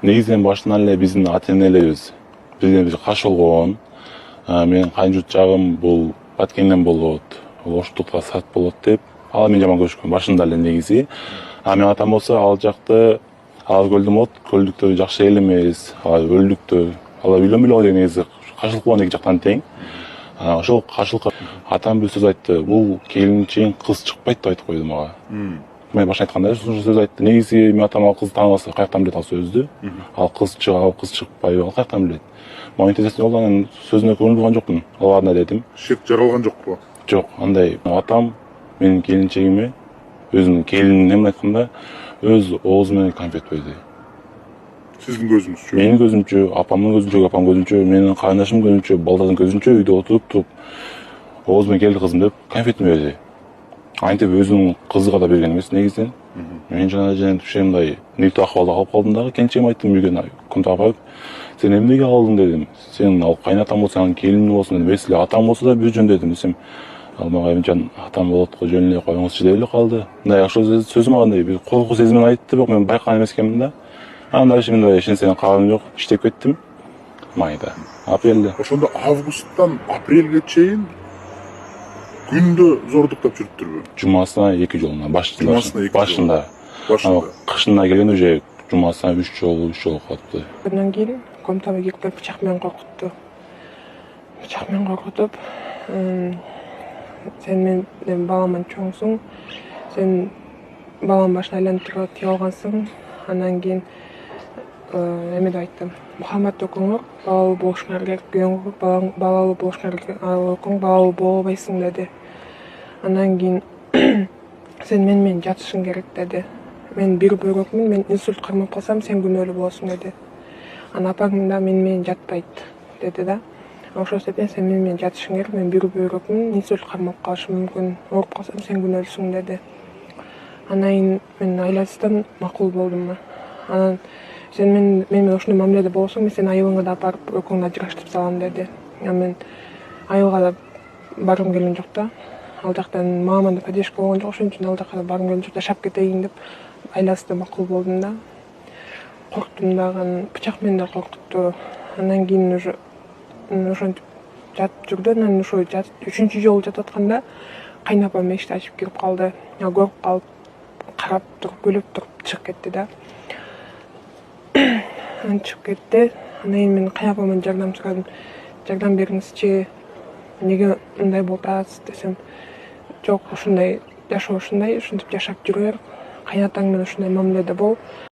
негизинен башынан эле биздин ата энелерибиз бизге каршы болгон. Менин кайын жагым бул Баткенден болот, Оштутка сат болот деп ал мени жаман көрүшкөн башында эле негизи. Менин атам болсо ал жакты ал көлдүктөр жакшы эл эмес, өлдүктөр, алар үйлөнбөй эле негизи каршылык болгон эки жактан тең. Ошол каршылыкка атам бир сөз айтты. Бул келинчен кыз чыкпайт деп айтып койду мага. Мен башында айтканда ушул сөз айтты. Негизи менин атам ал кызды тааныбаса каяктан билет ал сөздү? Ал кыз чыкпайбы, ал каяктан билет? Мага интересно болду, анан сөзүнө көңүл бурган жокмун. Аларына дедим. Шек жаралган жокпу? Жок, андай. Атам менин келинчегиме өзүнүн келинин эмне айтканда өз оозу менен конфет берди. Сиздин көзүңүзчө? Менин көзүмчө, апамдын көзүнчө, апам көзүнчө, менин карындашымдын көзүнчө, балдардын көзүнчө үйдө отуруп ооз менен келди кызым деп конфетин берди. Антип өзүнүн кызыга да берген эмес негизинен. Мен жана ушундай нийт акыбалда калып калдым дагы. Келинчегиме айттым үйгө күндө барып, сен эмнеге алдың дедим. Сен ал кайнатаң болсо, анын келини болсун дедим. Эсли атаң болсо да бир жөн дедим десем, ал мага эмчен атам болот го, жөн эле коюңузчу деп эле калды. Мындай ошол сөзү мага андай бир коркуу сезимин айтты, бирок мен байкаган эмес экенмин да. Анда мындай ишенсең кабарым жок, иштеп кеттим. Майда, апрелде. Ошондо августтан апрелге чейин күндө зордуктап жүрүптүрбү? Жумасына 2 жолуна, башында. Кышына келгенде уже жумасына 3 жолу калыптыр. Андан кийин комнатама кирип келип бычак менен коркутту. Бычак менен коркутуп, сен менин баламдан чоңсуң, сен баламдын башын айлантырууга тийип алгансың. Андан кийин эме деп айттым. Мухаммад окуңур, балалуу болушуңар керек, күйөөңөр балалуу болушуңар керек, ал окуң, балалуу боло албайсың деди. Андан кийин сен менен жатышың керек деди. Мен бир бөйрөкмүн, мен инсульт кармап калсам, сен күнөөлүү болосуң деди. Анан апаң да менен жатпайт деди да. Ошол себептен сен менен жатышың керек, мен бир бөйрөкмүн, инсульт кармап калышым мүмкүн, ооруп калсам сен күнөөлүүсүң деди. Анан кийин мен айлачтан макул болдум. Анан сен менен ошондой мамиледе болсоң, мен сени айылыңа да апарып экөөңдү ажыраштырып салам деди. Мен айылга да баргым келген жок да. Ал жактан мамам да поддержка болгон жок, ошон үчүн ал жака да баргым келген жок, жашап кетейин деп айласы да макул болдум да. Корктум дагы, бычак менен да коркутту. Андан кийин уже ошентип жатып жүрдү. Анан ошо 3-чү жолу жатып атканда кайнапам эшикти ачып кирип калды. Көрүп калып, карап туруп, күлүп туруп чыгып кетти да. Анан чыгып кетти. Андан кийин мен кайнапамдан жардам сурадым. Жардам бериңизчи, эмнеге мындай болуп атасыз десем, жок, ушундай жашоо ушундай, ушинтип жашап жүрөр. Кайнатаң менен ушундай мамиледе бол.